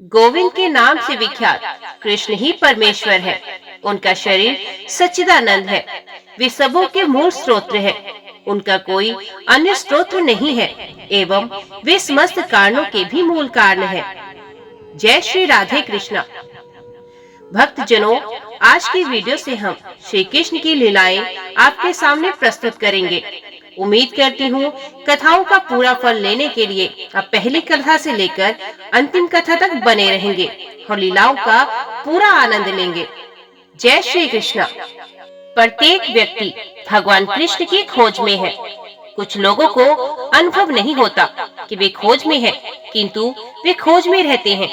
गोविंद के नाम से विख्यात कृष्ण ही परमेश्वर है। उनका शरीर सच्चिदानंद है। वे सबों के मूल स्रोत है। उनका कोई अन्य स्रोत नहीं है एवं वे समस्त कारणों के भी मूल कारण है। जय श्री राधे कृष्णा। भक्त जनों, आज की वीडियो से हम श्री कृष्ण की लीलाएं आपके सामने प्रस्तुत करेंगे। उम्मीद करती हूँ कथाओं का पूरा फल लेने के लिए आप पहली कथा से लेकर अंतिम कथा तक बने रहेंगे और लीलाओं का पूरा आनंद लेंगे। जय श्री कृष्णा। प्रत्येक व्यक्ति भगवान कृष्ण की खोज में है। कुछ लोगों को अनुभव नहीं होता कि वे खोज में हैं, किंतु वे खोज में रहते हैं।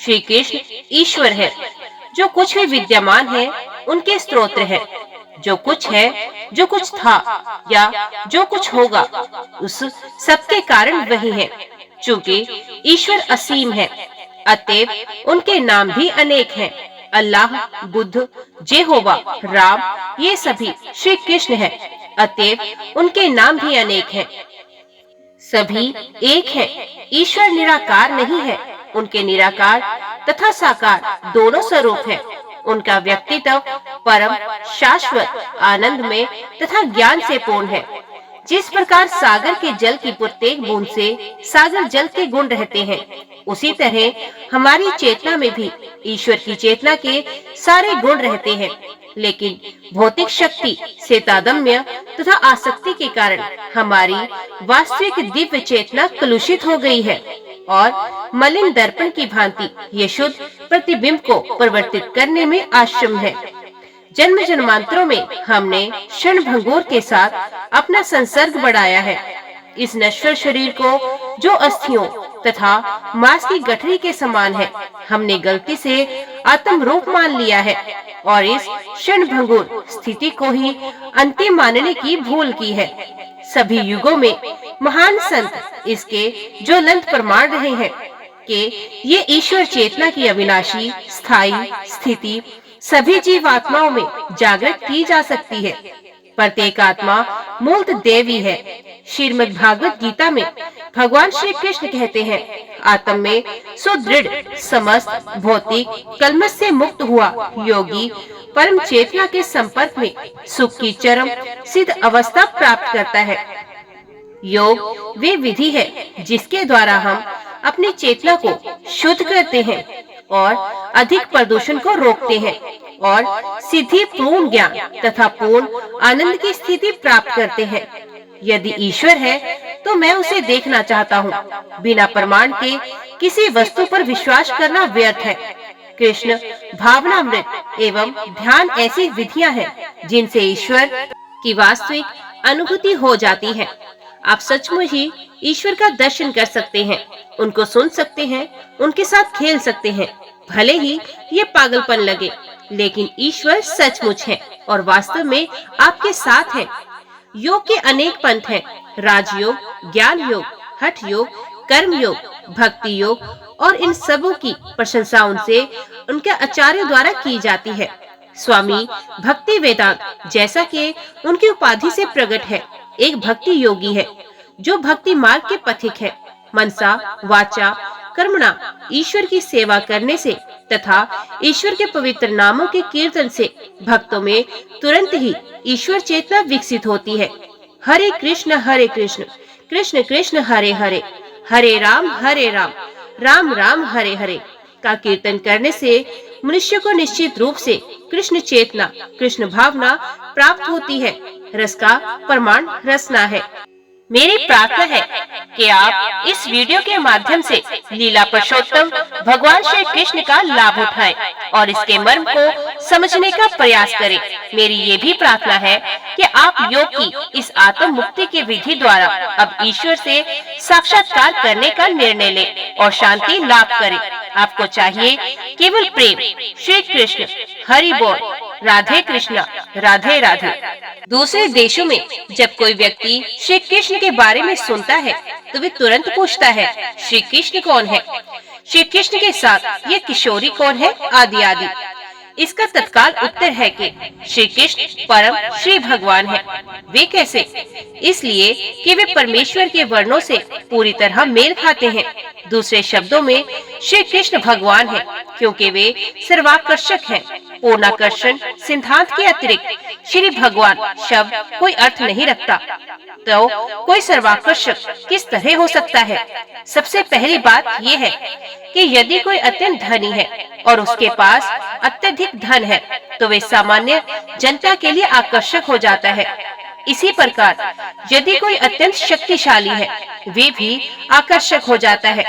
श्री कृष्ण ईश्वर है। जो कुछ भी विद्यमान है उनके स्तोत्र है। जो कुछ है, जो कुछ था या जो कुछ होगा, उस सबके कारण वही है। चूंकि ईश्वर असीम है, अतएव उनके नाम भी अनेक हैं। अल्लाह, बुद्ध, जेहोवा, राम, ये सभी श्री कृष्ण है। अतएव उनके नाम भी अनेक हैं। सभी एक हैं। ईश्वर निराकार नहीं है। उनके निराकार तथा साकार दोनों स्वरूप हैं। उनका व्यक्तित्व परम, शाश्वत, आनंदमय तथा ज्ञान से पूर्ण है। जिस प्रकार सागर के जल की प्रत्येक बूंद से सागर जल के गुण रहते हैं, उसी तरह हमारी चेतना में भी ईश्वर की चेतना के सारे गुण रहते हैं। लेकिन भौतिक शक्ति से तादात्म्य तथा आसक्ति के कारण हमारी वास्तविक दिव्य चेतना कलुषित हो गई है और मलिन दर्पण की भांति ये शुद्ध प्रतिबिंब को परिवर्तित करने में आश्रम है। जन्म जन्मांतरों में हमने क्षण भंगुर के साथ अपना संसर्ग बढ़ाया है। इस नश्वर शरीर को, जो अस्थियों तथा मांस की गठरी के समान है, हमने गलती से आत्म रूप मान लिया है और इस क्षण भंगुर स्थिति को ही अंतिम मानने की भूल की है। सभी युगों में महान संत इसके ज्वलंत प्रमाण रहे हैं कि ये ईश्वर चेतना की अविनाशी स्थायी स्थिति सभी जीवात्माओं में जागृत की जा सकती है। प्रत्येक आत्मा मूलत देवी है। श्रीमद् भागवत गीता में भगवान श्री कृष्ण कहते हैं, आत्म में सुदृढ़ समस्त भौतिक कलमश से मुक्त हुआ योगी परम चेतना के संपर्क में सुख की चरम सिद्ध अवस्था प्राप्त करता है। योग वे विधि है जिसके द्वारा हम अपनी चेतना को शुद्ध करते हैं और अधिक प्रदूषण को रोकते हैं और सिद्धि पूर्ण ज्ञान तथा पूर्ण आनंद की स्थिति प्राप्त करते हैं। यदि ईश्वर है तो मैं उसे देखना चाहता हूँ। बिना प्रमाण के किसी वस्तु पर विश्वास करना व्यर्थ है। कृष्ण भावनामृत एवं ध्यान ऐसी विधियां हैं जिनसे ईश्वर की वास्तविक अनुभूति हो जाती है। आप सचमुच ही ईश्वर का दर्शन कर सकते हैं, उनको सुन सकते हैं, उनके साथ खेल सकते हैं। भले ही ये पागलपन लगे, लेकिन ईश्वर सचमुच है और वास्तव में आपके साथ है। योग के अनेक पंथ हैं। राजयोग, ज्ञान योग, हठ योग, कर्म योग, भक्ति योग और इन सबों की प्रशंसा उनसे उनके आचार्यों द्वारा की जाती है। स्वामी भक्ति वेदांत, जैसा कि उनकी उपाधि से प्रकट है, एक भक्ति योगी है जो भक्ति मार्ग के पथिक है। मनसा वाचा कर्मणा ईश्वर की सेवा करने से तथा ईश्वर के पवित्र नामों के कीर्तन से भक्तों में तुरंत ही ईश्वर चेतना विकसित होती है। हरे कृष्ण कृष्ण कृष्ण हरे हरे, हरे राम राम राम हरे हरे का कीर्तन करने से मनुष्य को निश्चित रूप से कृष्ण चेतना, कृष्ण भावना प्राप्त होती है। रस का प्रमाण रसना है। मेरी प्रार्थना है कि आप इस वीडियो के माध्यम से लीला पुरुषोत्तम भगवान श्री कृष्ण का लाभ उठाएं और इसके मर्म को समझने का प्रयास करें। मेरी ये भी प्रार्थना है कि आप योग की इस आत्म मुक्ति के विधि द्वारा अब ईश्वर से साक्षात्कार करने का निर्णय लें और शांति लाभ करें। आपको चाहिए केवल प्रेम। श्री कृष्ण हरि बोल। राधे कृष्णा, राधे राधे। दूसरे देशों में जब कोई व्यक्ति श्री कृष्ण के बारे में सुनता है तो वे तुरंत पूछता है, श्री कृष्ण कौन है? श्री कृष्ण के साथ ये किशोरी कौन है? आदि आदि। इसका तत्काल उत्तर है कि श्री कृष्ण परम श्री भगवान है। वे कैसे? इसलिए कि वे परमेश्वर के वर्णों से पूरी तरह मेल खाते हैं। दूसरे शब्दों में श्री कृष्ण भगवान है क्योंकि वे सर्वाकर्षक हैं। पूर्णाकर्षण सिद्धांत के अतिरिक्त श्री भगवान शब्द कोई अर्थ नहीं रखता। तो कोई सर्वाकर्षक किस तरह हो सकता है? सबसे पहली बात यह है कि यदि कोई अत्यंत धनी है और उसके पास अत्यधिक धन है तो वे सामान्य जनता के लिए आकर्षक हो जाता है। इसी प्रकार यदि कोई अत्यंत शक्तिशाली है वे भी आकर्षक हो जाता है,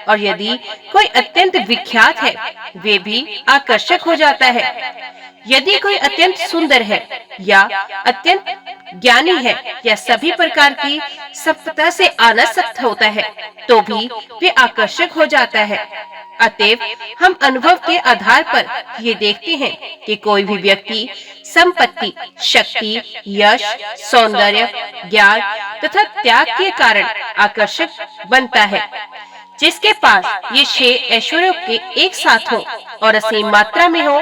और यदि कोई अत्यंत विख्यात है वे भी आकर्षक हो जाता है। यदि कोई अत्यंत सुंदर है या अत्यंत ज्ञानी है या सभी प्रकार की सत्ता से आनासक्त होता है तो भी वे आकर्षक हो जाता है। अतएव हम अनुभव के आधार पर ये देखते हैं कि कोई भी व्यक्ति संपत्ति, शक्ति, यश, सौंदर्य, ज्ञान तथा त्याग के कारण आकर्षक बनता है। जिसके पास ये 6 ऐश्वर्यों के एक साथ हो और असीम मात्रा में हो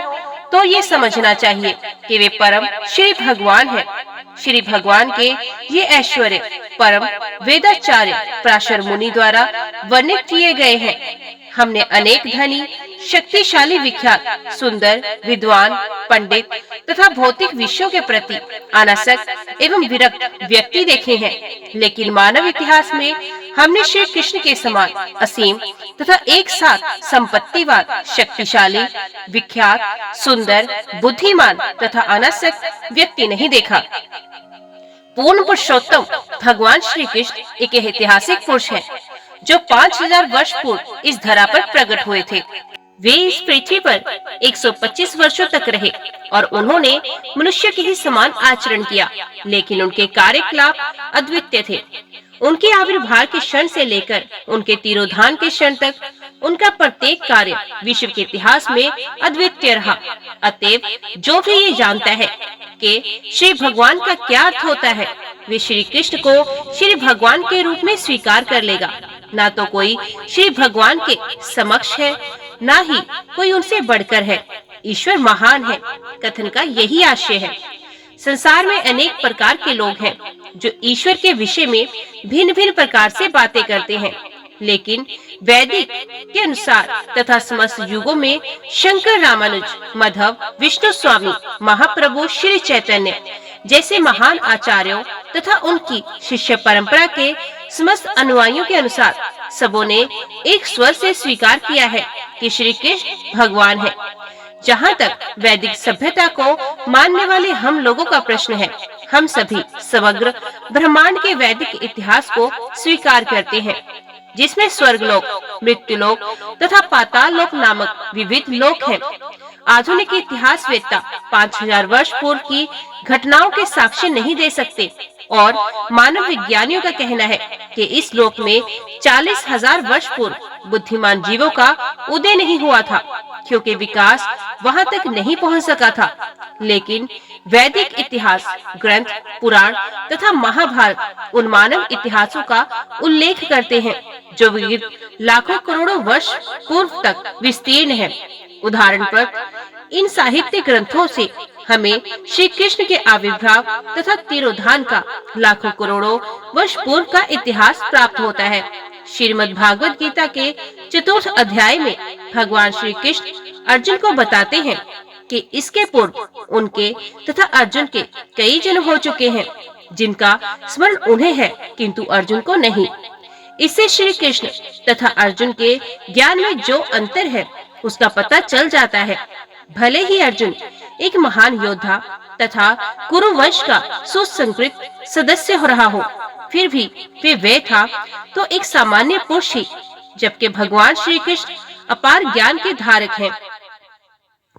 तो ये समझना चाहिए कि वे परम श्री भगवान हैं। श्री भगवान के ये ऐश्वर्य परम वेदाचार्य पराशर मुनि द्वारा वर्णित किए गए हैं। हमने अनेक धनी, शक्तिशाली, विख्यात, सुंदर, विद्वान, पंडित तथा भौतिक विषयों के प्रति अनासक्त एवं विरक्त व्यक्ति देखे हैं, लेकिन मानव इतिहास में हमने श्री कृष्ण के समान असीम तथा एक साथ संपत्तिवान, शक्तिशाली, विख्यात, सुंदर, बुद्धिमान तथा अनासक्त व्यक्ति नहीं देखा। पूर्ण पुरुषोत्तम भगवान श्री कृष्ण एक ऐतिहासिक पुरुष है जो 5000 वर्ष पूर्व इस धरा पर प्रकट हुए थे। वे इस पृथ्वी पर 125 वर्षों तक रहे और उन्होंने मनुष्य के ही समान आचरण किया, लेकिन उनके कार्यकलाप अद्वितीय थे। उनके आविर्भाव के क्षण से लेकर उनके तिरोधान के क्षण तक उनका प्रत्येक कार्य विश्व के इतिहास में अद्वितीय रहा। अतएव जो भी ये जानता है कि श्री भगवान का क्या अर्थ होता है, वे श्री कृष्ण को श्री भगवान के रूप में स्वीकार कर लेगा। ना तो कोई श्री भगवान के समक्ष है, ना ही कोई उनसे बढ़कर है। ईश्वर महान है, कथन का यही आशय है। संसार में अनेक प्रकार के लोग हैं जो ईश्वर के विषय में भिन्न भिन्न प्रकार से बातें करते हैं, लेकिन वैदिक के अनुसार तथा समस्त युगों में शंकर, रामानुज, माधव, विष्णु स्वामी, महाप्रभु श्री चैतन्य जैसे महान आचार्यों तथा उनकी शिष्य परंपरा के समस्त अनुयायियों के अनुसार सबों ने एक स्वर से स्वीकार किया है कि श्री कृष्ण भगवान है। जहाँ तक वैदिक सभ्यता को मानने वाले हम लोगों का प्रश्न है, हम सभी समग्र ब्रह्मांड के वैदिक इतिहास को स्वीकार करते हैं, जिसमें स्वर्गलोक, मृत्युलोक तथा पाताल लोक नामक विविध लोक हैं। आधुनिक इतिहासवेत्ता 5000 वर्ष पूर्व की घटनाओं के साक्ष्य नहीं दे सकते और मानव विज्ञानियों का कहना है कि इस लोक में 40,000 वर्ष पूर्व बुद्धिमान जीवों का उदय नहीं हुआ था, क्योंकि विकास वहां तक नहीं पहुंच सका था। लेकिन वैदिक इतिहास ग्रंथ, पुराण तथा महाभारत उन मानव इतिहासों का उल्लेख करते हैं जो लाखों करोड़ों वर्ष पूर्व तक विस्तीर्ण है। उदाहरण पर इन साहित्य ग्रंथों से हमें श्री कृष्ण के आविर्भाव तथा तिरोधान का लाखों करोड़ों वर्ष पूर्व का इतिहास प्राप्त होता है। श्रीमद् भागवत गीता के 4th अध्याय में भगवान श्री कृष्ण अर्जुन को बताते हैं कि इसके पूर्व उनके तथा अर्जुन के कई जन्म हो चुके हैं, जिनका स्मरण उन्हें है किंतु अर्जुन को नहीं। इससे श्री कृष्ण तथा अर्जुन के ज्ञान में जो अंतर है उसका पता चल जाता है। भले ही अर्जुन एक महान योद्धा तथा कुरु वंश का सुसंस्कृत सदस्य हो रहा हो, फिर भी वे था तो एक सामान्य पुरुष ही, जबकि भगवान श्री कृष्ण अपार ज्ञान के धारक हैं।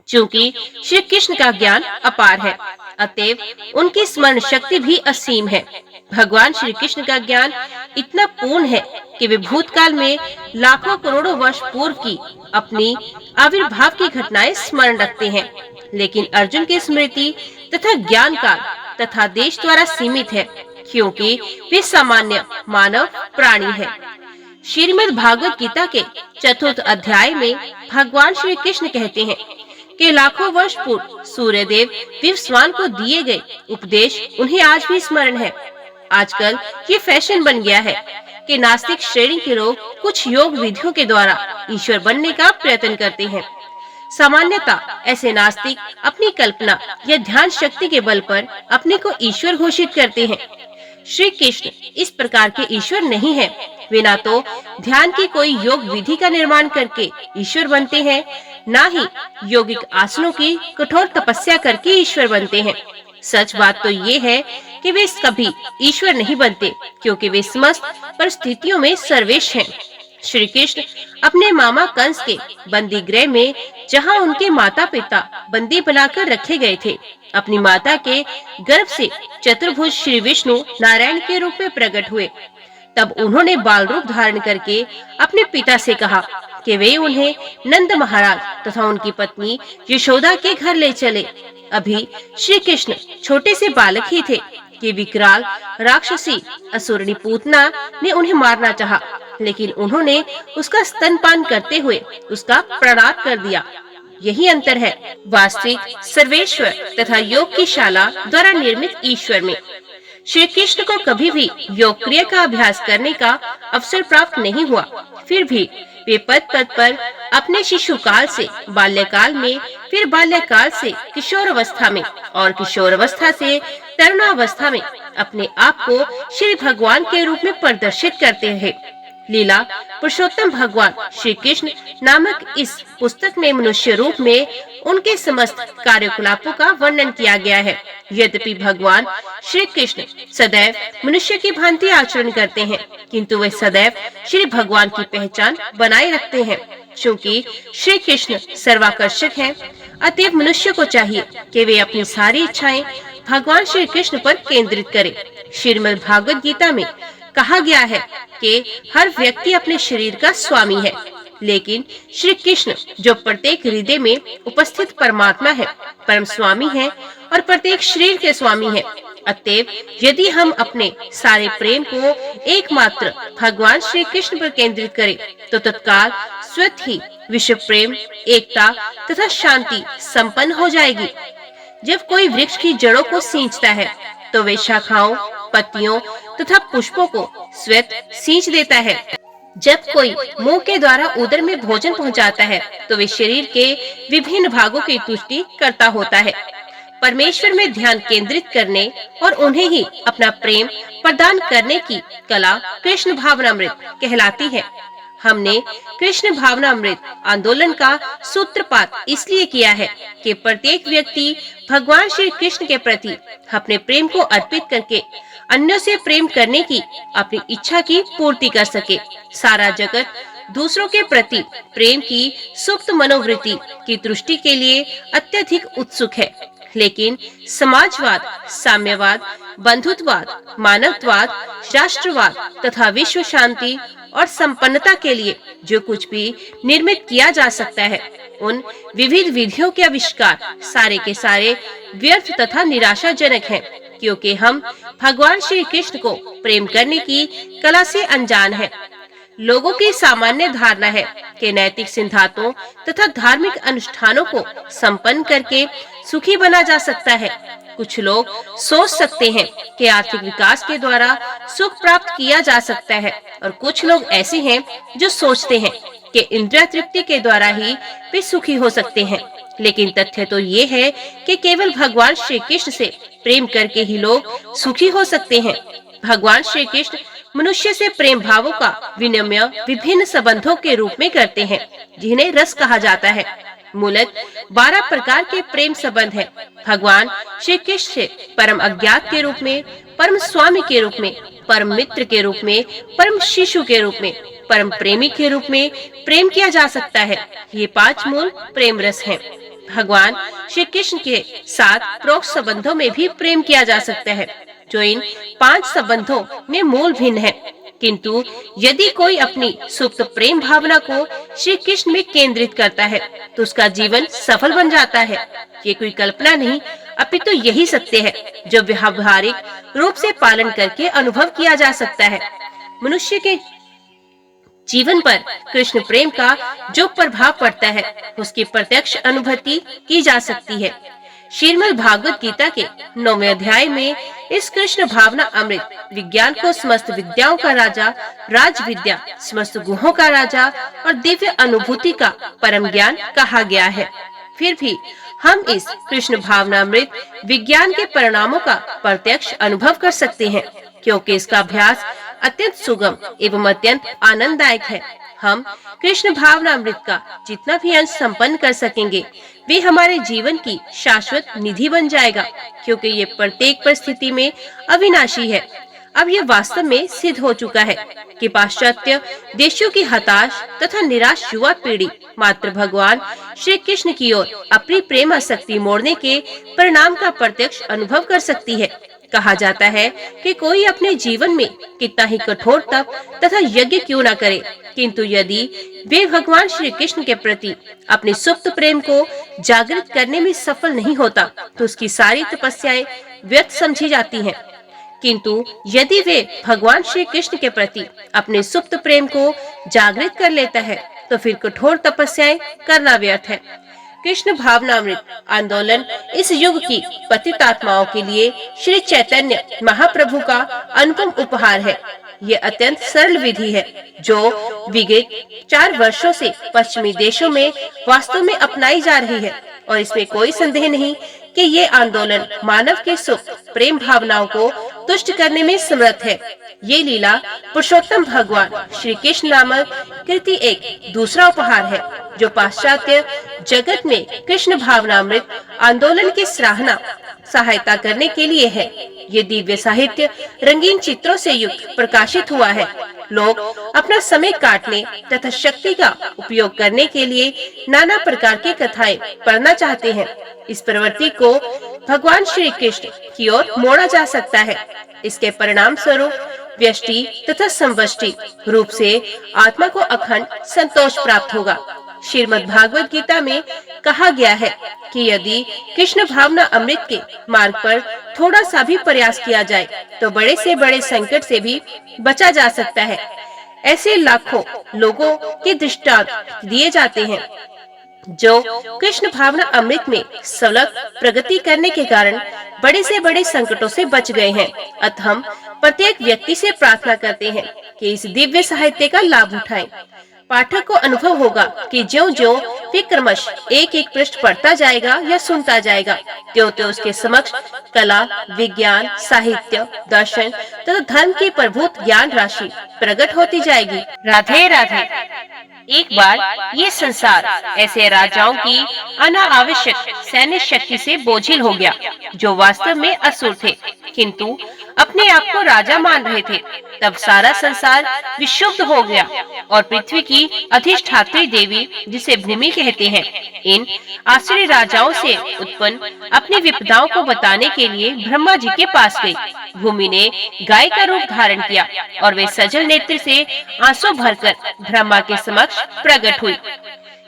चूंकि श्री कृष्ण का ज्ञान अपार है, अतएव उनकी स्मरण शक्ति भी असीम है। भगवान श्री कृष्ण का ज्ञान इतना पूर्ण है कि वे भूतकाल में लाखों करोड़ों वर्ष पूर्व की अपनी आविर्भाव की घटनाएं स्मरण रखते हैं, लेकिन अर्जुन की स्मृति तथा ज्ञान काल तथा देश द्वारा सीमित है, क्योंकि वे सामान्य मानव प्राणी है। श्रीमद् भागवत गीता के 4th अध्याय में भगवान श्री कृष्ण कहते हैं कि लाखों वर्ष पूर्व सूर्यदेव विवस्वान को दिए गए उपदेश उन्हें आज भी स्मरण है। आजकल ये फैशन बन गया है कि नास्तिक श्रेणी के लोग कुछ योग विधियों के द्वारा ईश्वर बनने का प्रयत्न करते हैं। सामान्यतः ऐसे नास्तिक अपनी कल्पना या ध्यान शक्ति के बल पर अपने को ईश्वर घोषित करते हैं। श्री कृष्ण इस प्रकार के ईश्वर नहीं है। वे ना तो ध्यान की कोई योग विधि का निर्माण करके ईश्वर बनते हैं, ना ही योगिक आसनों की कठोर तपस्या करके ईश्वर बनते हैं। सच बात तो ये है कि वे कभी ईश्वर नहीं बनते, क्योंकि वे समस्त परिस्थितियों में सर्वेश्वर हैं। श्री कृष्ण अपने मामा कंस के बंदी गृह में, जहाँ उनके माता पिता बंदी बनाकर रखे गए थे, अपनी माता के गर्भ से चतुर्भुज श्री विष्णु नारायण के रूप में प्रकट हुए। तब उन्होंने बाल रूप धारण करके अपने पिता से कहा कि वे उन्हें नंद महाराज तथा उनकी पत्नी यशोदा के घर ले चले। अभी श्री कृष्ण छोटे से बालक ही थे कि विकराल राक्षसी असुरनी पूतना ने उन्हें मारना चाहा, लेकिन उन्होंने उसका स्तनपान करते हुए उसका प्रणाम कर दिया। यही अंतर है वास्तविक सर्वेश्वर तथा योग की शाला द्वारा निर्मित ईश्वर में। श्री कृष्ण को कभी भी योग क्रिया का अभ्यास करने का अवसर प्राप्त नहीं हुआ, फिर भी वे पद पद पर अपने शिशु काल से बाल्यकाल में, फिर बाल्यकाल से किशोर अवस्था में और किशोर अवस्था से तरुणावस्था में अपने आप को श्री भगवान के रूप में प्रदर्शित करते हैं। लीला पुरुषोत्तम भगवान श्री कृष्ण नामक इस पुस्तक में मनुष्य रूप में उनके समस्त कार्यकलापों का वर्णन किया गया है। यद्यपि भगवान श्री कृष्ण सदैव मनुष्य की भांति आचरण करते हैं, किंतु वे सदैव श्री भगवान की पहचान बनाए रखते हैं। चूँकि श्री कृष्ण सर्वाकर्षक हैं, अतएव मनुष्य को चाहिए कि वे अपनी सारी इच्छाएं भगवान श्री कृष्ण पर केंद्रित करें। श्रीमद् भागवत गीता में कहा गया है कि हर व्यक्ति अपने शरीर का स्वामी है, लेकिन श्री कृष्ण जो प्रत्येक हृदय में उपस्थित परमात्मा है, परम स्वामी है और प्रत्येक शरीर के स्वामी है। अतएव यदि हम अपने सारे प्रेम को एकमात्र भगवान श्री कृष्ण पर केंद्रित करें, तो तत्काल स्वतः ही विश्व प्रेम, एकता तथा शांति संपन्न हो जाएगी। जब कोई वृक्ष की जड़ों को सींचता है, तो वे शाखाओं, पत्तियों तथा पुष्पों को स्वतः सींच देता है। जब कोई मुंह के द्वारा उदर में भोजन पहुंचाता है, तो वे शरीर के विभिन्न भागों की तुष्टि करता होता है। परमेश्वर में ध्यान केंद्रित करने और उन्हें ही अपना प्रेम प्रदान करने की कला कृष्ण भावनामृत कहलाती है। हमने कृष्ण भावनामृत आंदोलन का सूत्रपात इसलिए किया है कि प्रत्येक व्यक्ति भगवान श्री कृष्ण के प्रति अपने प्रेम को अर्पित करके अन्यों से प्रेम करने की अपनी इच्छा की पूर्ति कर सके। सारा जगत दूसरों के प्रति प्रेम की सुप्त मनोवृत्ति की तुष्टि के लिए अत्यधिक उत्सुक है, लेकिन समाजवाद, साम्यवाद, बंधुत्ववाद, मानववाद, राष्ट्रवाद तथा विश्व शांति और संपन्नता के लिए जो कुछ भी निर्मित किया जा सकता है, उन विविध विधियों के आविष्कार सारे के सारे व्यर्थ तथा निराशाजनक हैं, क्योंकि हम भगवान श्री कृष्ण को प्रेम करने की कला से अनजान हैं। लोगों की सामान्य धारणा है कि नैतिक सिद्धांतों तथा धार्मिक अनुष्ठानों को संपन्न करके सुखी बना जा सकता है। कुछ लोग सोच सकते हैं कि आर्थिक विकास के द्वारा सुख प्राप्त किया जा सकता है, और कुछ लोग ऐसे हैं जो सोचते हैं कि इंद्रिय तृप्ति के द्वारा ही वे सुखी हो सकते हैं। लेकिन तथ्य तो ये है कि केवल भगवान श्री कृष्ण से प्रेम करके ही लोग सुखी हो सकते हैं। भगवान श्री कृष्ण मनुष्य से प्रेम भावों का विनिमय विभिन्न संबंधों के रूप में करते हैं, जिन्हें रस कहा जाता है। मूलतः 12 प्रकार के प्रेम संबंध हैं। भगवान श्री कृष्ण से परम अज्ञात के रूप में, परम स्वामी के रूप में, परम मित्र के रूप में, परम शिशु के रूप में, परम प्रेमी के रूप में प्रेम किया जा सकता है। ये 5 मूल प्रेम रस हैं। भगवान श्री कृष्ण के साथ प्रोक्त संबंधों में भी प्रेम किया जा सकता है, जो इन 5 संबंधों में मूल भिन्न है। किंतु यदि कोई अपनी सुप्त प्रेम भावना को श्री कृष्ण में केंद्रित करता है, तो उसका जीवन सफल बन जाता है। ये कोई कल्पना नहीं, अपितु यही सत्य है जो व्यावहारिक रूप से पालन करके अनुभव किया जा सकता है। मनुष्य के जीवन पर कृष्ण प्रेम का जो प्रभाव पड़ता है उसकी प्रत्यक्ष अनुभूति की जा सकती है। श्रीमद् भागवत गीता के 9वें अध्याय में इस कृष्ण भावना अमृत विज्ञान को समस्त विद्याओं का राजा, राज विद्या, समस्त गुणों का राजा और दिव्य अनुभूति का परम ज्ञान कहा गया है। फिर भी हम इस कृष्ण भावनामृत विज्ञान के परिणामों का प्रत्यक्ष अनुभव कर सकते हैं, क्योंकि इसका अभ्यास अत्यंत सुगम एवं अत्यंत आनंददायक है। हम कृष्ण भावनामृत का जितना भी अंश संपन्न कर सकेंगे वे हमारे जीवन की शाश्वत निधि बन जाएगा, क्योंकि ये प्रत्येक परिस्थिति में अविनाशी है। अब ये वास्तव में सिद्ध हो चुका है कि पाश्चात्य देशों की हताश तथा निराश युवा पीढ़ी मात्र भगवान श्री कृष्ण की ओर अपनी प्रेम आसक्ति मोड़ने के परिणाम का प्रत्यक्ष अनुभव कर सकती है। कहा जाता है कि कोई अपने जीवन में कितना ही कठोर तप तथा यज्ञ क्यों न करे, किंतु यदि वे भगवान श्री कृष्ण के प्रति अपने सुप्त प्रेम को जागृत करने में सफल नहीं होता तो उसकी सारी तपस्याएं व्यर्थ समझी जाती हैं। किंतु यदि वे भगवान श्री कृष्ण के प्रति अपने सुप्त प्रेम को जागृत कर लेता है तो फिर कठोर तपस्याएं करना व्यर्थ है। कृष्ण भावनामृत आंदोलन इस युग की पतित आत्माओं के लिए श्री चैतन्य महाप्रभु का अनुपम उपहार है। ये अत्यंत सरल विधि है जो विगत 4 वर्षों से पश्चिमी देशों में वास्तव में अपनाई जा रही है, और इसमें कोई संदेह नहीं कि ये आंदोलन मानव के सुख प्रेम भावनाओं को तुष्ट करने में समर्थ है। ये लीला पुरुषोत्तम भगवान श्री कृष्ण नामक कृति एक दूसरा उपहार है जो पाश्चात्य जगत में कृष्ण भावनामृत आंदोलन की सहायता करने के लिए है। ये दिव्य साहित्य रंगीन चित्रों से युक्त प्रकाशित हुआ है। लोग अपना समय काटने तथा शक्ति का उपयोग करने के लिए नाना प्रकार की कथाएं पढ़ना चाहते हैं। इस प्रवृत्ति को भगवान श्री कृष्ण की ओर मोड़ा जा सकता है। इसके परिणाम स्वरूप व्यष्टि तथा समष्टि रूप से आत्मा को अखंड संतोष प्राप्त होगा। श्रीमद् भागवत गीता में कहा गया है कि यदि कृष्ण भावना अमृत के मार्ग पर थोड़ा सा भी प्रयास किया जाए तो बड़े से बड़े संकट से भी बचा जा सकता है। ऐसे लाखों लोगों के दृष्टांत दिए जाते हैं जो कृष्ण भावना अमृत में सलग प्रगति करने के कारण बड़े से बड़े संकटों से बच गए हैं। अतः हम प्रत्येक व्यक्ति से प्रार्थना करते हैं कि इस दिव्य साहित्य का लाभ उठाएं। पाठक को अनुभव होगा कि ज्यों-ज्यों वे क्रमश एक-एक पृष्ठ पढ़ता जाएगा या सुनता जाएगा, त्यों-त्यों उसके समक्ष कला, विज्ञान, साहित्य, दर्शन तथा धर्म की प्रभुत ज्ञान राशि प्रकट होती जाएगी। राधे राधे। एक बार ये संसार ऐसे राजाओं की अनावश्यक सैन्य शक्ति से बोझिल हो गया जो वास्तव में असुर थे किंतु अपने आप को राजा मान रहे थे। तब सारा संसार विक्षुब्ध हो गया और पृथ्वी की अधिष्ठात्री देवी, जिसे भूमि कहते हैं, इन आश्चर्य राजाओं से उत्पन्न अपनी विपदाओं को बताने के लिए ब्रह्मा जी के पास गई। भूमि ने गाय का रूप धारण किया और वे सजल नेत्र से आंसू भरकर ब्रह्मा के समक्ष प्रकट हुई।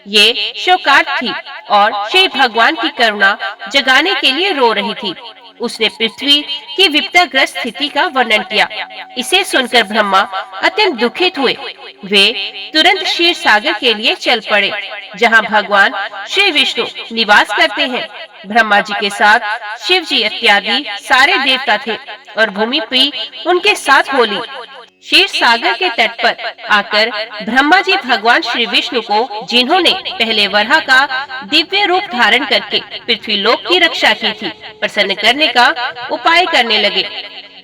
ये शोकार्त थी और श्री भगवान की करुणा जगाने के लिए रो रही थी। उसने पृथ्वी की विपदाग्रस्त स्थिति का वर्णन किया। इसे सुनकर ब्रह्मा अत्यंत दुखित हुए। वे तुरंत क्षीर सागर के लिए चल पड़े, जहां भगवान श्री विष्णु निवास करते हैं। ब्रह्मा जी के साथ शिव जी इत्यादि सारे देवता थे और भूमि भी उनके साथ बोली। क्षीर सागर के तट पर आकर ब्रह्मा जी भगवान श्री विष्णु को, जिन्होंने पहले वराह का दिव्य रूप धारण करके पृथ्वी लोक की रक्षा की थी, प्रसन्न करने का उपाय करने लगे।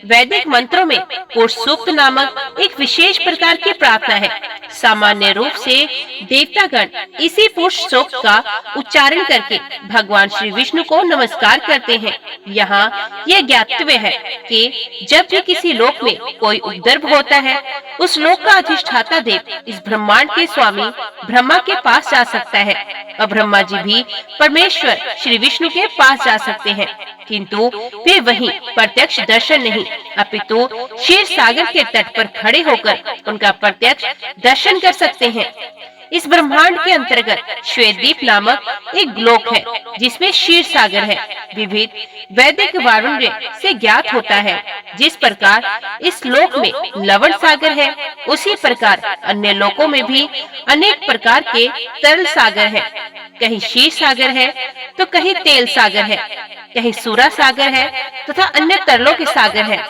वैदिक मंत्रों में पुरुष सूक्त नामक एक विशेष प्रकार की प्रार्थना है। सामान्य रूप से देवतागण इसी पुरुष सूक्त का उच्चारण करके भगवान श्री विष्णु को नमस्कार करते हैं। यहाँ यह ज्ञातव्य है कि जब भी किसी लोक में कोई उपद्रव होता है, उस लोक का अधिष्ठाता देव इस ब्रह्मांड के स्वामी ब्रह्मा के पास जा सकता है और ब्रह्मा जी भी परमेश्वर श्री विष्णु के पास जा सकते हैं, किंतु वे वहीं प्रत्यक्ष दर्शन नहीं अपितु क्षीर सागर के तट पर खड़े होकर उनका प्रत्यक्ष दर्शन कर सकते हैं। इस ब्रह्मांड के अंतर्गत श्वेतद्वीप नामक एक ग्लोक है जिसमें क्षीर सागर है। विविध वैदिक वारुण्य से ज्ञात होता है जिस प्रकार इस लोक में लवण सागर है, उसी प्रकार अन्य लोकों में भी अनेक प्रकार के तरल सागर है। कहीं क्षीर सागर है तो कहीं तेल सागर है, कहीं सूरा सागर है तथा अन्य तरलों के सागर है।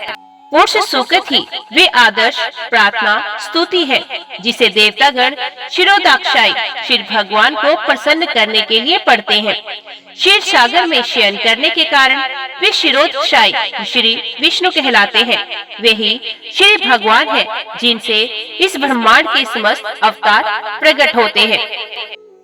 पुरुष सूक्त ही वे आदर्श प्रार्थना स्तुति है जिसे देवतागण शिरोदाक्षाई श्री भगवान को प्रसन्न करने के लिए पढ़ते हैं। क्षीर सागर में शयन करने के कारण वे शिरोदशाई श्री विष्णु कहलाते हैं। वे ही श्री भगवान है जिनसे इस ब्रह्मांड के समस्त अवतार प्रकट होते हैं।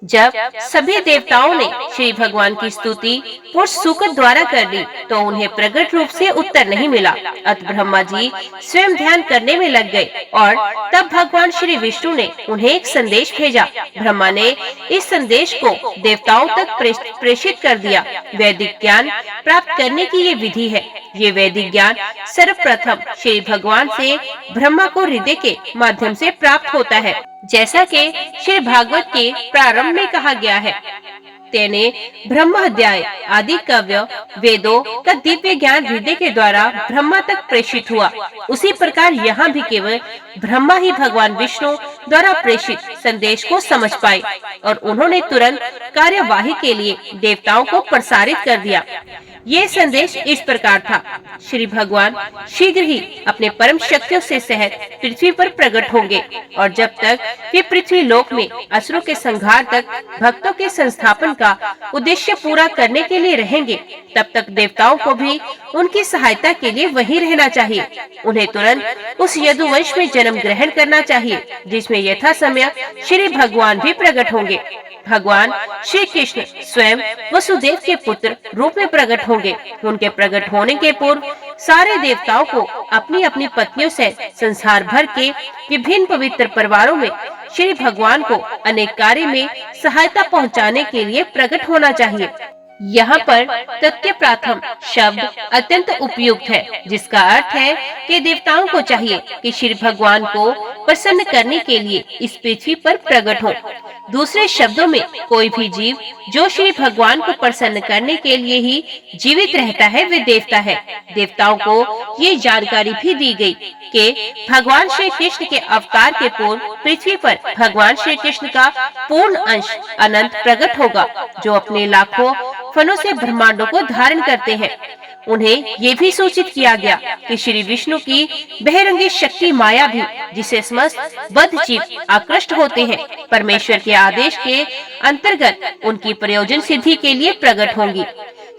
जब सभी देवताओं ने श्री भगवान की स्तुति पुरुष सूक्त द्वारा कर दी तो उन्हें प्रकट रूप से उत्तर नहीं मिला। अतः ब्रह्मा जी स्वयं ध्यान करने में लग गए और तब भगवान श्री विष्णु ने उन्हें एक संदेश भेजा। ब्रह्मा ने इस संदेश को देवताओं तक प्रेषित कर दिया। वैदिक ज्ञान प्राप्त करने की ये विधि है। ये वैदिक ज्ञान सर्वप्रथम श्री भगवान से ब्रह्मा को हृदय के माध्यम से प्राप्त होता है, जैसा कि श्री भागवत के प्रारंभ में कहा गया है। तेने ब्रह्माध्याय आदि काव्य वेदों का दिव्य ज्ञान हृदय के द्वारा ब्रह्मा तक प्रेषित हुआ। उसी प्रकार यहाँ भी केवल ब्रह्मा ही भगवान विष्णु द्वारा प्रेषित संदेश को समझ पाए और उन्होंने तुरंत कार्यवाही के लिए देवताओं को प्रसारित कर दिया। ये संदेश इस प्रकार था। श्री भगवान शीघ्र ही अपने परम शक्तियों से सहित पृथ्वी पर प्रकट होंगे और जब तक वे पृथ्वी लोक में असुरों के संहार तक भक्तों के संस्थापन का उद्देश्य पूरा करने के लिए रहेंगे, तब तक देवताओं को भी उनकी सहायता के लिए वहीं रहना चाहिए। उन्हें तुरंत उस यदुवंश में जन्म ग्रहण करना चाहिए जिसमें यथा समय श्री भगवान भी प्रकट होंगे। भगवान श्री कृष्ण स्वयं वसुदेव के पुत्र रूप में प्रकट होंगे। उनके प्रकट होने के पूर्व सारे देवताओं को अपनी अपनी पत्नियों से संसार भर के विभिन्न पवित्र परिवारों में श्री भगवान को अनेक कार्य में सहायता पहुंचाने के लिए प्रकट होना चाहिए। यहाँ पर तथ्य प्रथम शब्द अत्यंत उपयुक्त है, जिसका अर्थ है कि देवताओं को चाहिए कि श्री भगवान को प्रसन्न करने के लिए इस पृथ्वी पर प्रकट हो। दूसरे शब्दों में कोई भी जीव जो श्री भगवान को प्रसन्न करने के लिए ही जीवित रहता है वे देवता है। देवताओं को ये जानकारी भी दी गई कि भगवान श्री कृष्ण के अवतार के पूर्व पृथ्वी पर भगवान श्री कृष्ण का पूर्ण अंश अनंत प्रकट होगा जो अपने लाखों फनों से ब्रह्मांडों को धारण करते हैं। उन्हें ये भी सूचित किया गया कि श्री विष्णु की बहिरंगी शक्ति माया भी, जिसे समस्त बद्ध जीव आकृष्ट होते हैं, परमेश्वर के आदेश के अंतर्गत उनकी प्रयोजन सिद्धि के लिए प्रकट होंगी।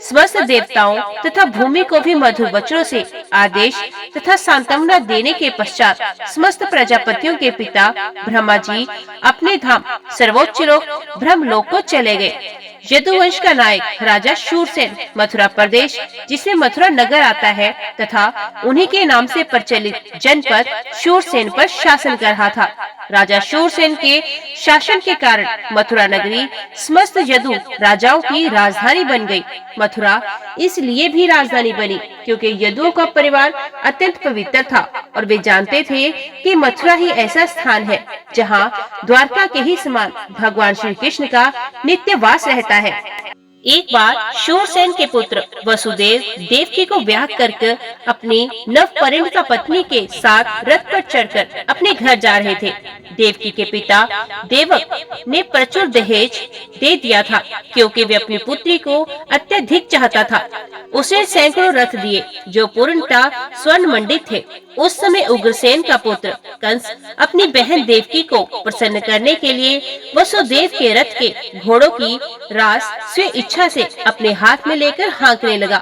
समस्त देवताओं तथा भूमि को भी मधुर वचनों से आदेश तथा सांत्वना देने के पश्चात समस्त प्रजापतियों के पिता ब्रह्मा जी अपने धाम सर्वोच्च लोक ब्रह्मलोक को चले गए। यदुवंश का नायक राजा शूरसेन मथुरा प्रदेश, जिसमें मथुरा नगर आता है तथा उन्हीं के नाम से प्रचलित जनपद शूरसेन पर शासन कर रहा था। राजा शूरसेन के शासन के कारण मथुरा नगरी समस्त यदु राजाओं की राजधानी बन गई। मथुरा इसलिए भी राजधानी बनी क्योंकि यदुओं का परिवार अत्यंत पवित्र था और वे जानते थे कि मथुरा ही ऐसा स्थान है जहां द्वारका के ही समान भगवान श्री कृष्ण का नित्य वास रहता है। एक बार शूरसेन के पुत्र वसुदेव देवकी को ब्याह करके अपनी नवपरिणीता पत्नी के साथ रथ पर चढ़कर अपने घर जा रहे थे। देवकी के पिता देवक ने प्रचुर दहेज दे दिया था क्योंकि वे अपनी पुत्री को अत्यधिक चाहता था। उसने सैकड़ों रथ दिए जो पूर्णतः स्वर्ण मंडित थे। उस समय उग्रसेन का पुत्र कंस अपनी बहन देवकी को प्रसन्न करने के लिए वसुदेव के रथ के घोड़ों की रास स्व इच्छा से अपने हाथ में लेकर हाँकने लगा।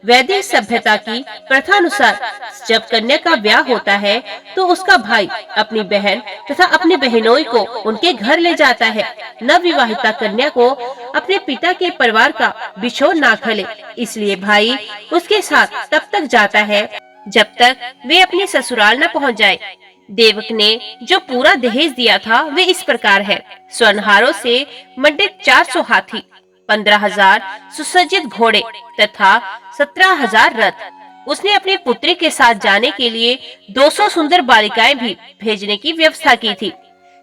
वैदिक सभ्यता की प्रथा अनुसार जब कन्या का ब्याह होता है तो उसका भाई अपनी बहन तथा अपनी बहनोई को उनके घर ले जाता है। नवविवाहिता कन्या को अपने पिता के परिवार का बिछोड़ ना खले, इसलिए भाई उसके साथ तब तक जाता है जब तक वे अपने ससुराल न पहुंच जाए। देवक ने जो पूरा दहेज दिया था वे इस प्रकार है: स्वर्णहारों से मंडित 400 हाथी, 15,000 सुसज्जित घोड़े तथा 17,000 रथ। उसने अपनी पुत्री के साथ जाने के लिए 200 सुंदर बालिकाएं भी भेजने की व्यवस्था की थी।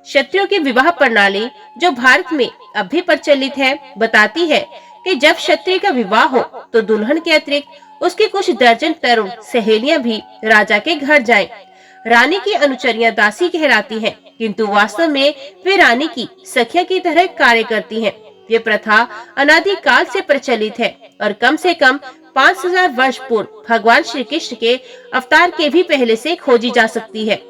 क्षत्रियों की विवाह प्रणाली जो भारत में अब भी प्रचलित है बताती है कि जब क्षत्रिय का विवाह हो तो दुल्हन के अतिरिक्त उसकी कुछ दर्जन तरुण सहेलियां भी राजा के घर जाएं। रानी की अनुचरियां दासी कहलाती हैं, किंतु वास्तव में वे रानी की सखिया की तरह कार्य करती हैं। ये प्रथा अनादि काल से प्रचलित है और कम से कम 5000 वर्ष पूर्व भगवान श्री कृष्ण के अवतार के भी पहले से खोजी जा सकती है।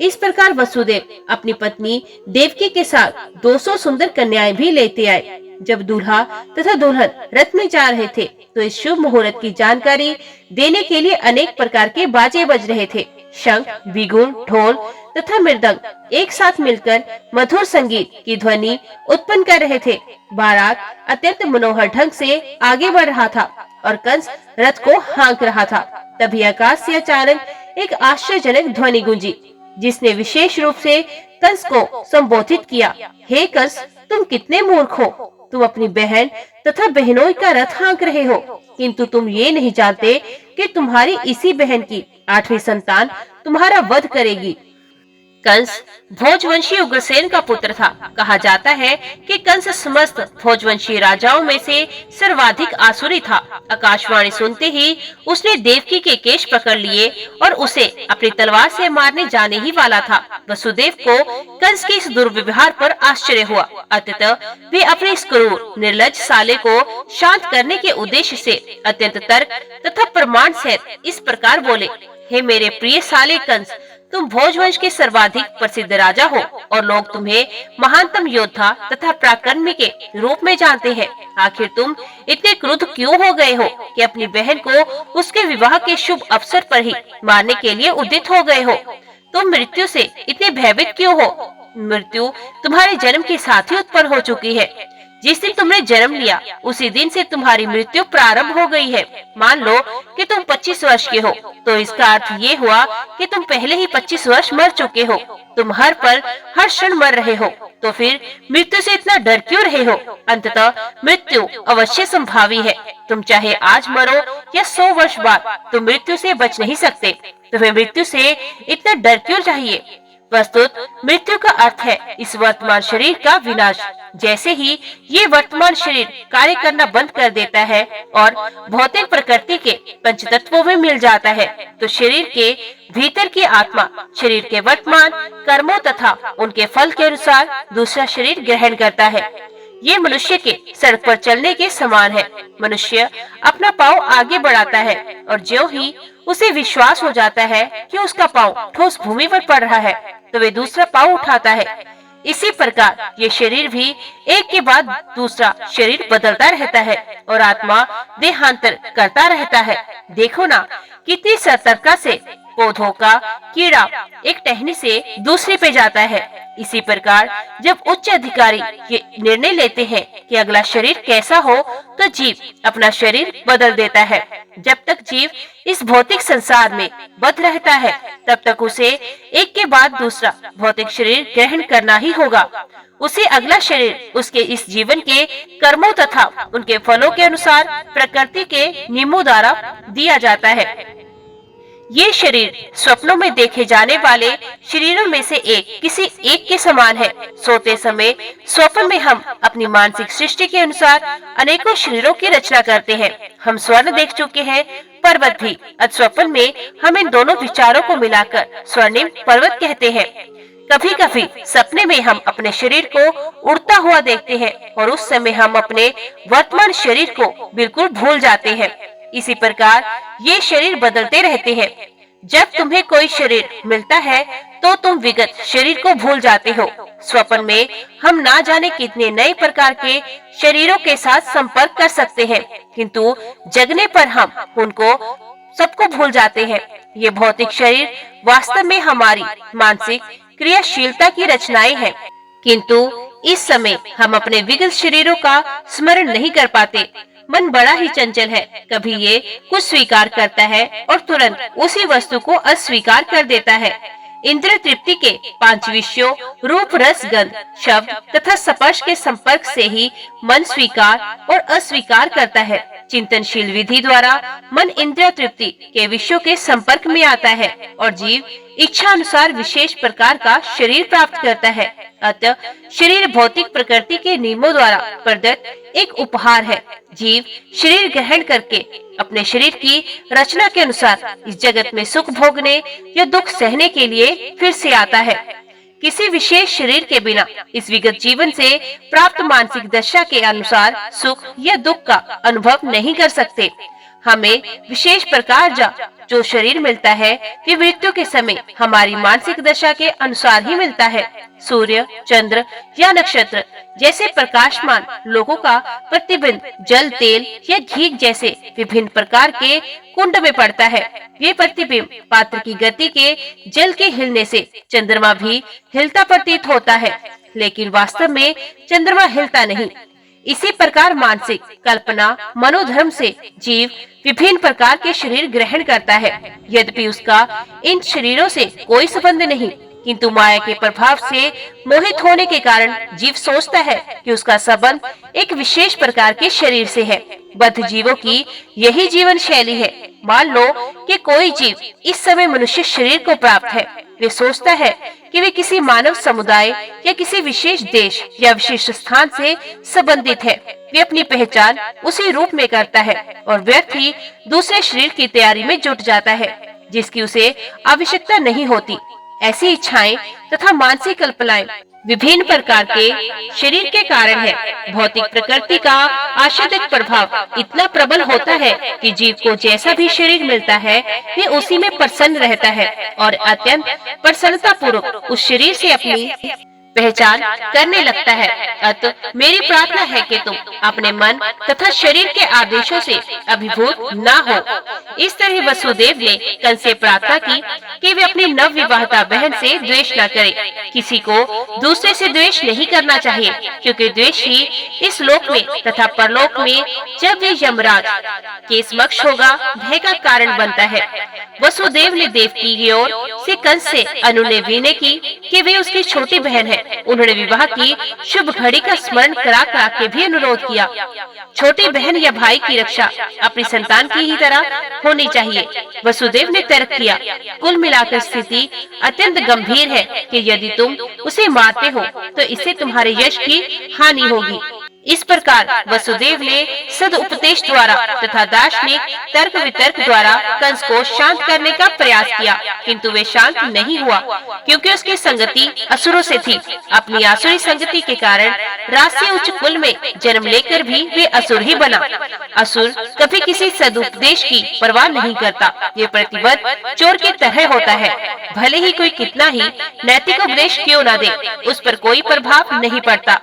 इस प्रकार वसुदेव अपनी पत्नी देवकी के साथ 200 सुंदर कन्याएं भी लेते आए। जब दूल्हा तथा दुल्हन रथ में जा रहे थे तो इस शुभ मुहूर्त की जानकारी देने के लिए अनेक प्रकार के बाजे बज रहे थे। शंख, बिगुल, ढोल तथा मृदंग एक साथ मिलकर मधुर संगीत की ध्वनि उत्पन्न कर रहे थे। बारात अत्यंत मनोहर ढंग से आगे बढ़ रहा था और कंस रथ को हाँक रहा था। तभी आकाश से अचानक एक आश्चर्यजनक ध्वनि गूंजी, जिसने विशेष रूप से कंस को संबोधित किया। हे कंस, तुम कितने मूर्ख हो! तुम अपनी बहन तथा बहनोई का रथ हाँक रहे हो, किंतु तुम ये नहीं जानते कि तुम्हारी इसी बहन की 8वीं संतान तुम्हारा वध करेगी। कंस भोजवंशी उग्रसेन का पुत्र था। कहा जाता है कि कंस समस्त भोजवंशी राजाओं में से सर्वाधिक आसुरी था। आकाशवाणी सुनते ही उसने देवकी के केश पकड़ लिए और उसे अपनी तलवार से मारने जाने ही वाला था। वसुदेव को कंस के इस दुर्व्यवहार पर आश्चर्य हुआ। अतः वे अपने इस क्रूर निर्लज साले को शांत करने के उद्देश्य से अत्यंत तर्क तथा प्रमाण सहित इस प्रकार बोले, हे मेरे प्रिय साले कंस, तुम भोजवंश के सर्वाधिक प्रसिद्ध राजा हो और लोग तुम्हें महानतम योद्धा तथा पराक्रमी के रूप में जानते हैं। आखिर तुम इतने क्रुद्ध क्यों हो गए हो कि अपनी बहन को उसके विवाह के शुभ अवसर पर ही मारने के लिए उद्यत हो गए हो? तुम मृत्यु से इतने भयभीत क्यों हो? मृत्यु तुम्हारे जन्म के साथ ही उत्पन्न हो चुकी है। जिस दिन तुमने जन्म लिया उसी दिन से तुम्हारी मृत्यु प्रारंभ हो गई है। मान लो कि तुम 25 वर्ष के हो, तो इसका अर्थ ये हुआ कि तुम पहले ही 25 वर्ष मर चुके हो। तुम हर पल हर क्षण मर रहे हो, तो फिर मृत्यु से इतना डर क्यों रहे हो? अंततः मृत्यु अवश्य संभावी है। तुम चाहे आज मरो या 100 वर्ष बाद, तुम मृत्यु से बच नहीं सकते। तुम्हें मृत्यु से इतना डर क्यों चाहिए? वस्तुत मृत्यु का अर्थ है इस वर्तमान शरीर का विनाश। जैसे ही ये वर्तमान शरीर कार्य करना बंद कर देता है और भौतिक प्रकृति के पंचतत्वों में मिल जाता है, तो शरीर के भीतर की आत्मा शरीर के वर्तमान कर्मों तथा उनके फल के अनुसार दूसरा शरीर ग्रहण करता है। ये मनुष्य के सड़क पर चलने के समान है। मनुष्य अपना पाँव आगे बढ़ाता है और ज्यों ही उसे विश्वास हो जाता है कि उसका पाँव ठोस भूमि पर पड़ रहा है, तो वे दूसरा पाँव उठाता है। इसी प्रकार ये शरीर भी एक के बाद दूसरा शरीर बदलता रहता है और आत्मा देहांतर करता रहता है। देखो ना, कितनी सतर्कता से पौधों का कीड़ा एक टहनी से दूसरे पे जाता है। इसी प्रकार जब उच्च अधिकारी ये निर्णय लेते हैं कि अगला शरीर कैसा हो, तो जीव अपना शरीर बदल देता है। जब तक जीव इस भौतिक संसार में बद्ध रहता है, तब तक उसे एक के बाद दूसरा भौतिक शरीर ग्रहण करना ही होगा। उसे अगला शरीर उसके इस जीवन के कर्मों तथा उनके फलों के अनुसार प्रकृति के नियमों द्वारा दिया जाता है। ये शरीर स्वप्नों में देखे जाने वाले शरीरों में से किसी एक के समान है। सोते समय स्वप्न में हम अपनी मानसिक सृष्टि के अनुसार अनेकों शरीरों की रचना करते हैं। हम स्वर्ण देख चुके हैं, पर्वत भी। स्वप्न में हम इन दोनों विचारों को मिलाकर स्वर्णिम पर्वत कहते हैं। कभी कभी सपने में हम अपने शरीर को उड़ता हुआ देखते हैं और उस समय हम अपने वर्तमान शरीर को बिल्कुल भूल जाते हैं। इसी प्रकार ये शरीर बदलते रहते हैं। जब तुम्हें कोई शरीर मिलता है तो तुम विगत शरीर को भूल जाते हो। स्वप्न में हम ना जाने कितने नए प्रकार के शरीरों के साथ संपर्क कर सकते हैं, किंतु जगने पर हम उनको सबको भूल जाते हैं। ये भौतिक शरीर वास्तव में हमारी मानसिक क्रियाशीलता की रचनाएं हैं, किंतु इस समय हम अपने विगत शरीरों का स्मरण नहीं कर पाते। मन बड़ा ही चंचल है। कभी ये कुछ स्वीकार करता है और तुरंत उसी वस्तु को अस्वीकार कर देता है। इंद्रिय तृप्ति के 5 विषयों रूप, रस, गंध, शब्द तथा स्पर्श के संपर्क से ही मन स्वीकार और अस्वीकार करता है। चिंतनशील विधि द्वारा मन इंद्रिय तृप्ति के विषयों के संपर्क में आता है और जीव इच्छा अनुसार विशेष प्रकार का शरीर प्राप्त करता है। अतः शरीर भौतिक प्रकृति के नियमों द्वारा प्रदत्त एक उपहार है। जीव शरीर ग्रहण करके अपने शरीर की रचना के अनुसार इस जगत में सुख भोगने या दुख सहने के लिए फिर से आता है। किसी विशेष शरीर के बिना इस विगत जीवन से प्राप्त मानसिक दशा के अनुसार सुख या दुख का अनुभव नहीं कर सकते। हमें विशेष प्रकार जो शरीर मिलता है वे मृत्यु के समय हमारी मानसिक दशा के अनुसार ही मिलता है। सूर्य, चंद्र या नक्षत्र जैसे प्रकाशमान लोगों का प्रतिबिंब जल, तेल या घी जैसे विभिन्न प्रकार के कुंड में पड़ता है। ये प्रतिबिंब पात्र की गति के जल के हिलने से चंद्रमा भी हिलता प्रतीत होता है, लेकिन वास्तव में चंद्रमा हिलता नहीं। इसी प्रकार मानसिक कल्पना मनोधर्म से जीव विभिन्न प्रकार के शरीर ग्रहण करता है। यद्यपि उसका इन शरीरों से कोई संबंध नहीं, किंतु माया के प्रभाव से मोहित होने के कारण जीव सोचता है कि उसका संबंध एक विशेष प्रकार के शरीर से है। बद्ध जीवों की यही जीवन शैली है। मान लो कि कोई जीव इस समय मनुष्य शरीर को प्राप्त है। वे सोचता है कि वे किसी मानव समुदाय या किसी विशेष देश या विशेष स्थान से संबंधित है। वे अपनी पहचान उसी रूप में करता है और व्यर्थ ही दूसरे शरीर की तैयारी में जुट जाता है जिसकी उसे आवश्यकता नहीं होती। ऐसी इच्छाएं तथा मानसिक कल्पनाएं विभिन्न प्रकार के शरीर के कारण है। भौतिक प्रकृति का आश्रित प्रभाव इतना प्रबल होता है कि जीव को जैसा भी शरीर मिलता है वे उसी में प्रसन्न रहता है और अत्यंत प्रसन्नता पूर्वक उस शरीर से अपनी पहचान करने लगता है। अतः मेरी प्रार्थना है कि तुम अपने मन तथा शरीर के आदेशों से अभिभूत न हो। इस तरह वसुदेव ने कंस से प्रार्थना की कि वे अपनी नव विवाहिता बहन से द्वेष न करें। किसी को दूसरे से द्वेष नहीं करना चाहिए, क्योंकि द्वेष ही इस लोक में तथा परलोक में जब वे यमराज के समक्ष होगा भय का कारण बनता है। वसुदेव ने देवकी की ओर से कंस से अनुनय विनय की कि वे उसकी छोटी बहन है। उन्होंने विवाह की शुभ घड़ी का स्मरण करा के भी अनुरोध किया। छोटी बहन या भाई की रक्षा अपनी संतान की ही तरह होनी चाहिए। वसुदेव ने तर्क किया, कुल मिलाकर स्थिति अत्यंत गंभीर है कि यदि तुम उसे मारते हो तो इससे तुम्हारे यश की हानि होगी। इस प्रकार वसुदेव ने सदुपदेश द्वारा तथा दार्शनिक तर्क वितर्क द्वारा कंस को शांत करने का प्रयास किया, किंतु वे शांत नहीं हुआ, क्योंकि उसकी संगति असुरों से थी। अपनी आसुरी संगति के कारण राष्ट्रीय उच्च कुल में जन्म लेकर भी वे असुर ही बना। असुर कभी किसी सदुपदेश की परवाह नहीं करता। ये प्रतिबद्ध चोर की तरह होता है। भले ही कोई कितना ही नैतिक उपदेश क्यों न दे, उस पर कोई प्रभाव नहीं पड़ता।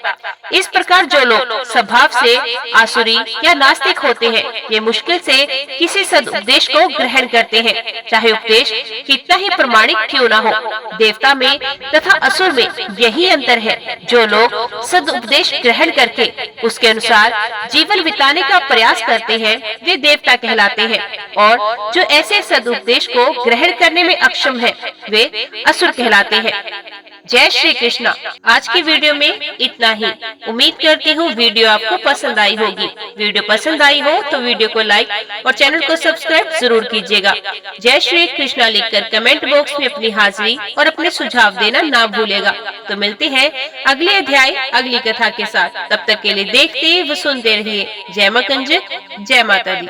इस प्रकार जो लोग स्वभाव से आसुरी या नास्तिक होते हैं, ये मुश्किल से किसी सदुपदेश को ग्रहण करते हैं, चाहे उपदेश कितना ही प्रमाणिक क्यों न हो। देवता में तथा असुर में यही अंतर है। जो लोग सदुपदेश ग्रहण करके उसके अनुसार जीवन बिताने का प्रयास करते हैं वे देवता कहलाते हैं, और जो ऐसे सदुपदेश को ग्रहण करने में अक्षम है वे असुर कहलाते हैं। जय श्री कृष्णा। आज की वीडियो में इतना ही। उम्मीद करती हूँ वीडियो आपको पसंद आई होगी। वीडियो पसंद आई हो तो वीडियो को लाइक और चैनल को सब्सक्राइब जरूर कीजिएगा। जय श्री कृष्णा लिखकर कमेंट बॉक्स में अपनी हाजिरी और अपने सुझाव देना ना भूलेगा। तो मिलते हैं अगले अध्याय अगली कथा के साथ। तब तक के लिए देखते व सुनते रहिए। जय मां कंज, जय माता दी।